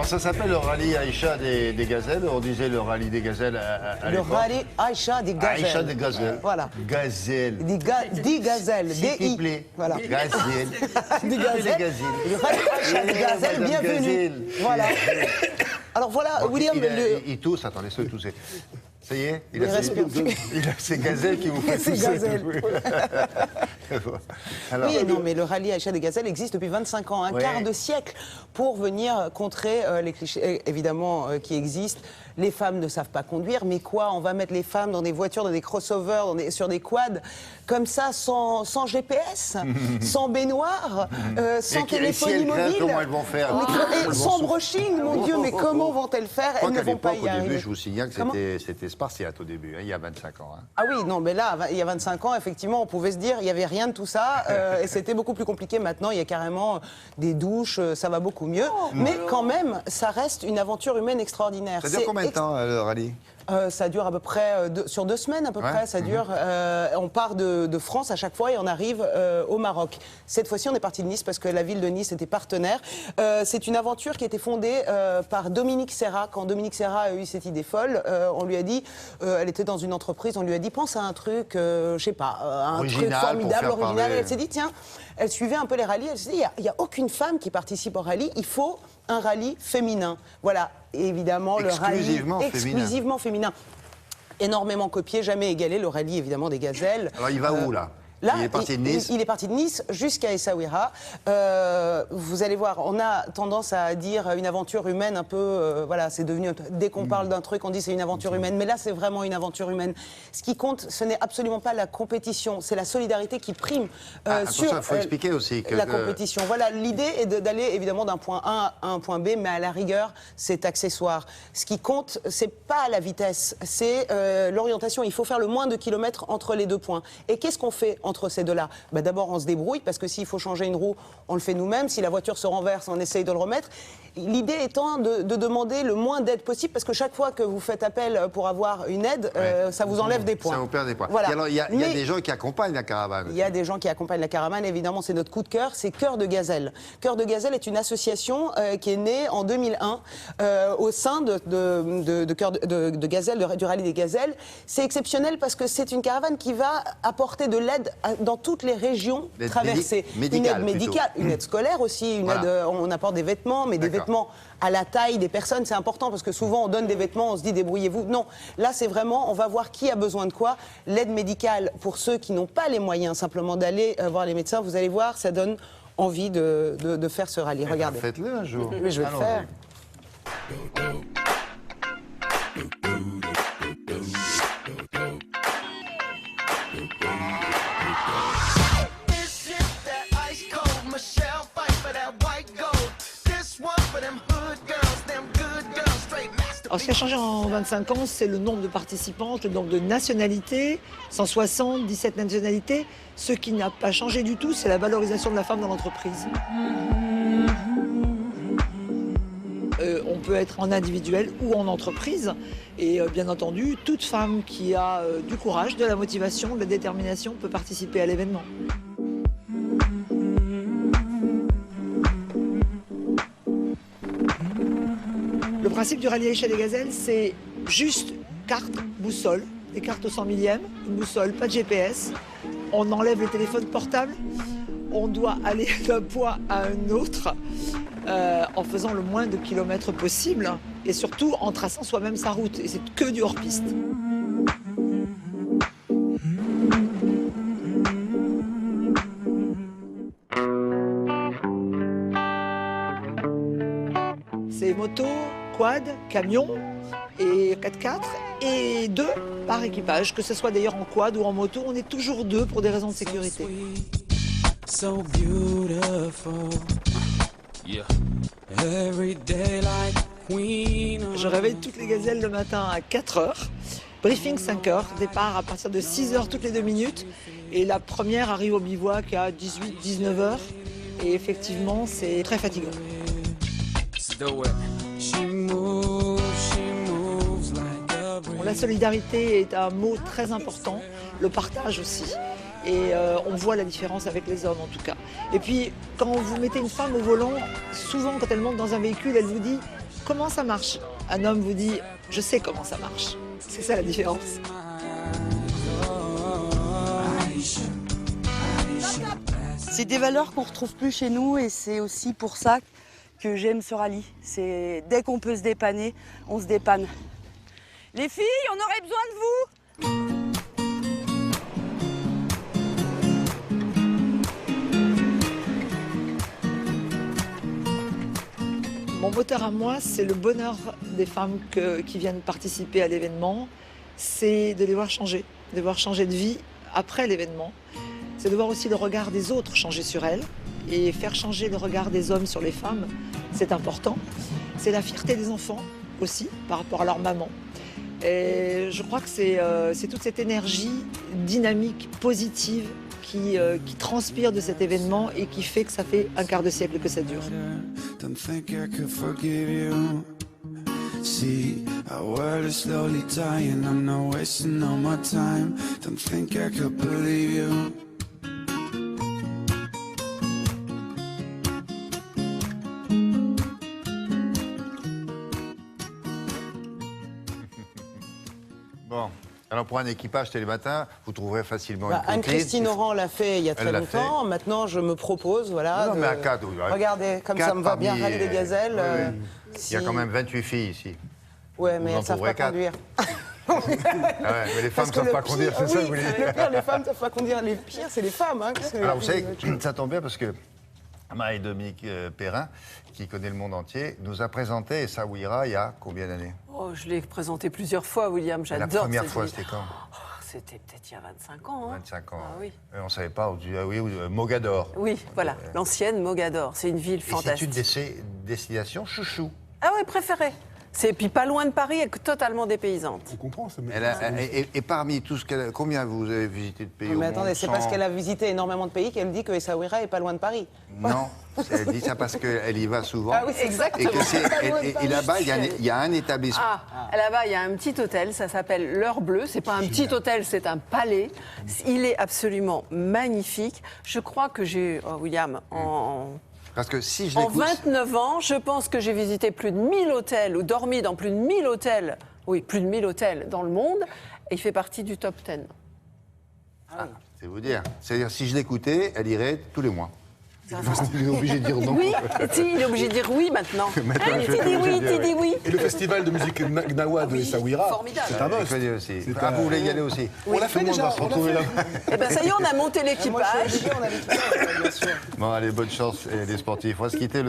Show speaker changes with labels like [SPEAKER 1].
[SPEAKER 1] ça s'appelle le rallye Aïcha des gazelles. On disait le rallye des gazelles à
[SPEAKER 2] Le
[SPEAKER 1] l'époque.
[SPEAKER 2] rallye Aïcha des gazelles.
[SPEAKER 1] Aïcha des gazelles.
[SPEAKER 2] Voilà.
[SPEAKER 1] Gazelle.
[SPEAKER 2] Des gazelles.
[SPEAKER 1] S'il
[SPEAKER 2] Des
[SPEAKER 1] te plaît.
[SPEAKER 2] Voilà.
[SPEAKER 1] Gazelle.
[SPEAKER 2] Des gazelles. Le rallye Aïcha des gazelles,
[SPEAKER 1] Madame
[SPEAKER 2] bienvenue.
[SPEAKER 1] Gazelle.
[SPEAKER 2] Voilà. Alors voilà, William,
[SPEAKER 1] Il tousse, attends, laisse-le tousser. Ça y est,
[SPEAKER 2] Il respire plus.
[SPEAKER 1] Il a ses gazelles qui vous font
[SPEAKER 2] Ces
[SPEAKER 1] tousser.
[SPEAKER 2] gazelles.
[SPEAKER 1] Alors,
[SPEAKER 2] Oui, non, mais le rallye Aïcha des gazelles existe depuis 25 ans, un
[SPEAKER 1] Ouais.
[SPEAKER 2] quart de siècle, pour venir contrer les clichés, évidemment, qui existent. Les femmes ne savent pas conduire, mais quoi? On va mettre les femmes dans des voitures, dans des crossovers, sur des quads, comme ça, sans GPS, sans baignoire, sans
[SPEAKER 1] et si
[SPEAKER 2] téléphonie
[SPEAKER 1] elles crèvent,
[SPEAKER 2] mobile.
[SPEAKER 1] comment elles vont faire?
[SPEAKER 2] Et sans brushing, mon Dieu, mais comment vont-elles faire?
[SPEAKER 1] Je crois
[SPEAKER 2] Elles ne
[SPEAKER 1] qu'à
[SPEAKER 2] vont pas
[SPEAKER 1] l'époque,
[SPEAKER 2] y
[SPEAKER 1] au début,
[SPEAKER 2] arriver.
[SPEAKER 1] je vous signale que
[SPEAKER 2] Comment
[SPEAKER 1] c'était spartiate au début, hein, il y a 25 ans. Hein.
[SPEAKER 2] Ah oui, non, mais là, il y a 25 ans, effectivement, on pouvait se dire, il n'y avait rien de tout ça, et c'était beaucoup plus compliqué. Maintenant, il y a carrément des douches, ça va beaucoup mieux. Mais quand même, ça reste une aventure humaine extraordinaire.
[SPEAKER 1] Ça dure combien de temps, le rallye?
[SPEAKER 2] Ça dure à peu près, sur 2 semaines à peu près, ça dure. On part de France à chaque fois et on arrive au Maroc. Cette fois-ci, on est parti de Nice parce que la ville de Nice était partenaire. C'est une aventure qui a été fondée par Dominique Serra. Quand Dominique Serra a eu cette idée folle, on lui a dit, elle était dans une entreprise, on lui a dit, pense à un truc, je sais pas, un
[SPEAKER 1] Original,
[SPEAKER 2] truc formidable,
[SPEAKER 1] pour faire
[SPEAKER 2] original.
[SPEAKER 1] parler.
[SPEAKER 2] Et elle s'est dit, tiens, elle suivait un peu les rallyes, elle s'est dit, il n'y a aucune femme qui participe au rallye, il faut un rallye féminin. Voilà, et évidemment, le rallye exclusivement féminin. Énormément copié, jamais égalé, le rallye évidemment des gazelles.
[SPEAKER 1] Alors il va où là?
[SPEAKER 2] Là,
[SPEAKER 1] il est parti de Nice.
[SPEAKER 2] Il est parti de Nice jusqu'à Essaouira. Vous allez voir, on a tendance à dire une aventure humaine un peu... voilà, c'est devenu... Dès qu'on parle d'un truc, on dit c'est une aventure humaine. Mais là, c'est vraiment une aventure humaine. Ce qui compte, ce n'est absolument pas la compétition. C'est la solidarité qui prime sur
[SPEAKER 1] il faut expliquer aussi que
[SPEAKER 2] la compétition. Voilà, l'idée est d'aller évidemment d'un point A à un point B, mais à la rigueur, c'est accessoire. Ce qui compte, c'est pas la vitesse, c'est l'orientation. Il faut faire le moins de kilomètres entre les 2 points. Et qu'est-ce qu'on fait entre ces deux-là? D'abord, on se débrouille, parce que s'il faut changer une roue, on le fait nous-mêmes. Si la voiture se renverse, on essaye de le remettre. L'idée étant de demander le moins d'aide possible, parce que chaque fois que vous faites appel pour avoir une aide, ça vous enlève des points.
[SPEAKER 1] Ça vous perd des points.
[SPEAKER 2] Voilà.
[SPEAKER 1] Et alors, il y a des gens qui accompagnent la caravane.
[SPEAKER 2] Il y a des gens qui accompagnent la caravane, évidemment, c'est notre coup de cœur, c'est Cœur de Gazelle. Cœur de Gazelle est une association qui est née en 2001 au sein de Cœur de Gazelle, du rallye des gazelles. C'est exceptionnel parce que c'est une caravane qui va apporter de l'aide dans toutes les régions
[SPEAKER 1] L'aide
[SPEAKER 2] traversées.
[SPEAKER 1] médicale,
[SPEAKER 2] Une aide médicale, une aide scolaire aussi, une
[SPEAKER 1] Voilà.
[SPEAKER 2] aide, on apporte des vêtements, mais des
[SPEAKER 1] D'accord.
[SPEAKER 2] vêtements à la taille des personnes, c'est important parce que souvent on donne des vêtements, on se dit débrouillez-vous. Non, là c'est vraiment, on va voir qui a besoin de quoi. L'aide médicale pour ceux qui n'ont pas les moyens simplement d'aller voir les médecins, vous allez voir, ça donne envie de faire ce rallye. Regardez.
[SPEAKER 1] Faites-le un jour.
[SPEAKER 2] Oui, je vais le
[SPEAKER 1] Allons-y.
[SPEAKER 2] faire.
[SPEAKER 3] This shit that ice cold, Michelle fight for that white gold. This one for them hood girls, them good girls, straight master.
[SPEAKER 4] Alors, ce qui a changé en 25 ans, c'est le nombre de participantes, le nombre de nationalités, 177 nationalités. Ce qui n'a pas changé du tout, c'est la valorisation de la femme dans l'entreprise. On peut être en individuel ou en entreprise. Et bien entendu, toute femme qui a du courage, de la motivation, de la détermination peut participer à l'événement. Le principe du rallye Aïcha des gazelles, c'est juste carte, boussole, des cartes au 100 millième, une boussole, pas de GPS. On enlève les téléphones portables. On doit aller d'un point à un autre en faisant le moins de kilomètres possible et surtout en traçant soi-même sa route. Et c'est que du hors-piste. C'est moto, quad, camion et 4x4 et 2 par équipage. Que ce soit d'ailleurs en quad ou en moto, on est toujours 2 pour des raisons de sécurité.
[SPEAKER 5] So beautiful. Yeah. Every day like queen.
[SPEAKER 4] Je réveille toutes les gazelles le matin à 4h. Briefing 5h, départ à partir de 6h toutes les 2 minutes. Et la première arrive au bivouac à 18-19h. Et effectivement, c'est très fatigant.
[SPEAKER 5] Do it. She moves like a breeze.
[SPEAKER 4] La solidarité est un mot très important, le partage aussi. Et on voit la différence avec les hommes en tout cas. Et puis, quand vous mettez une femme au volant, souvent quand elle monte dans un véhicule, elle vous dit « comment ça marche. Un homme vous dit, je sais comment ça marche. C'est ça la différence.
[SPEAKER 6] C'est des valeurs qu'on retrouve plus chez nous et c'est aussi pour ça que j'aime ce rallye. C'est dès qu'on peut se dépanner, on se dépanne. Les filles, on aurait besoin de vous.
[SPEAKER 4] Mon moteur à moi, c'est le bonheur des femmes qui viennent participer à l'événement. C'est de les voir changer de vie après l'événement. C'est de voir aussi le regard des autres changer sur elles et faire changer le regard des hommes sur les femmes. C'est important. C'est la fierté des enfants aussi par rapport à leur maman. Et je crois que c'est toute cette énergie dynamique, positive qui transpire de cet événement et qui fait que ça fait un quart de siècle que ça dure.
[SPEAKER 5] Don't think I could forgive you. See, our world is slowly dying. I'm not wasting all my time. Don't think I could believe you.
[SPEAKER 1] Bon, alors pour un équipage télématin, vous trouverez facilement une coquille.
[SPEAKER 2] Anne-Christine Oran l'a fait il y a très
[SPEAKER 1] Elle l'a
[SPEAKER 2] longtemps. Maintenant, je me propose, voilà.
[SPEAKER 1] Non, mais à 4, oui.
[SPEAKER 2] Regardez, comme ça
[SPEAKER 1] Quatre
[SPEAKER 2] me va bien,
[SPEAKER 1] parmi,
[SPEAKER 2] rallye des gazelles.
[SPEAKER 1] oui, oui. Il y a
[SPEAKER 2] si-
[SPEAKER 1] quand même 28 filles ici.
[SPEAKER 2] Ouais, mais
[SPEAKER 1] Vous en
[SPEAKER 2] elles savent
[SPEAKER 1] trouverez
[SPEAKER 2] pas
[SPEAKER 1] quatre.
[SPEAKER 2] conduire.
[SPEAKER 1] Ah ouais, mais les femmes ne savent pas conduire, c'est ça que vous voulez dire.
[SPEAKER 2] Le pire, les femmes ne savent pas conduire. Les pires, c'est les femmes. Hein,
[SPEAKER 1] Alors vous savez, ça tombe bien parce que Marie-Dominique Perrin, qui connaît le monde entier, nous a présenté Essaouira il y a combien d'années?
[SPEAKER 7] Oh, je l'ai présenté plusieurs fois, William.
[SPEAKER 1] La
[SPEAKER 7] J'adore
[SPEAKER 1] première
[SPEAKER 7] cette
[SPEAKER 1] fois,
[SPEAKER 7] ville.
[SPEAKER 1] c'était quand?
[SPEAKER 7] Oh, c'était peut-être il y a 25 ans. Hein.
[SPEAKER 1] 25 ans.
[SPEAKER 7] Ah oui.
[SPEAKER 1] On ne savait pas, on dit, ah oui, Mogador.
[SPEAKER 7] Oui, voilà, l'ancienne Mogador. C'est une ville
[SPEAKER 1] Et c'est
[SPEAKER 7] fantastique.
[SPEAKER 1] une de ces destinations chouchou.
[SPEAKER 7] Ah oui, préférée. C'est puis pas loin de Paris et totalement dépaysante.
[SPEAKER 8] On comprend, ça.
[SPEAKER 1] Et parmi tout ce qu'elle... Combien vous avez visité de pays au
[SPEAKER 2] Mais
[SPEAKER 1] monde
[SPEAKER 2] attendez, c'est parce
[SPEAKER 1] sans-
[SPEAKER 2] qu'elle a visité énormément de pays qu'elle dit que Essaouira est pas loin de Paris.
[SPEAKER 1] Non, elle dit ça parce qu'elle y va souvent.
[SPEAKER 2] Ah oui, c'est
[SPEAKER 7] Exactement.
[SPEAKER 1] Et, que c'est-
[SPEAKER 2] Pas loin de
[SPEAKER 1] et
[SPEAKER 2] Paris.
[SPEAKER 1] là-bas, il y a un établissement.
[SPEAKER 7] Ah, là-bas, il y a un petit hôtel, ça s'appelle l'Heure Bleue. C'est pas un petit hôtel, c'est un palais. Il est absolument magnifique. Je crois que j'ai, William,
[SPEAKER 1] Parce que si je
[SPEAKER 7] en
[SPEAKER 1] l'écoute...
[SPEAKER 7] 29 ans, je pense que j'ai visité plus de 1000 hôtels ou dormi dans plus de 1000 hôtels. Oui, plus de 1000 hôtels dans le monde. Et il fait partie du top 10.
[SPEAKER 1] C'est vous dire. C'est-à-dire, si je l'écoutais, elle irait tous les mois.
[SPEAKER 8] Il est obligé de dire non.
[SPEAKER 7] Oui, si, il est obligé de dire oui maintenant.
[SPEAKER 1] Maintenant,
[SPEAKER 7] Hein,
[SPEAKER 1] je
[SPEAKER 7] tu
[SPEAKER 1] suis
[SPEAKER 7] dis
[SPEAKER 1] obligé
[SPEAKER 7] oui,
[SPEAKER 1] de dire
[SPEAKER 7] tu dis oui.
[SPEAKER 8] Et le festival de musique Gnawa de Essaouira,
[SPEAKER 7] formidable.
[SPEAKER 8] c'est un
[SPEAKER 1] Il
[SPEAKER 8] must.
[SPEAKER 1] faut dire aussi.
[SPEAKER 8] C'est
[SPEAKER 1] Ah,
[SPEAKER 8] un-
[SPEAKER 1] vous voulez y aller aussi?
[SPEAKER 8] On l'a fait déjà, on l'a fait.
[SPEAKER 7] Eh bien, ça y est, on a monté
[SPEAKER 2] Moi, je
[SPEAKER 7] l'équipage.
[SPEAKER 2] suis obligée, on a l'équipage, bien sûr.
[SPEAKER 1] Bon, allez, bonne chance, les sportifs. On va se quitter.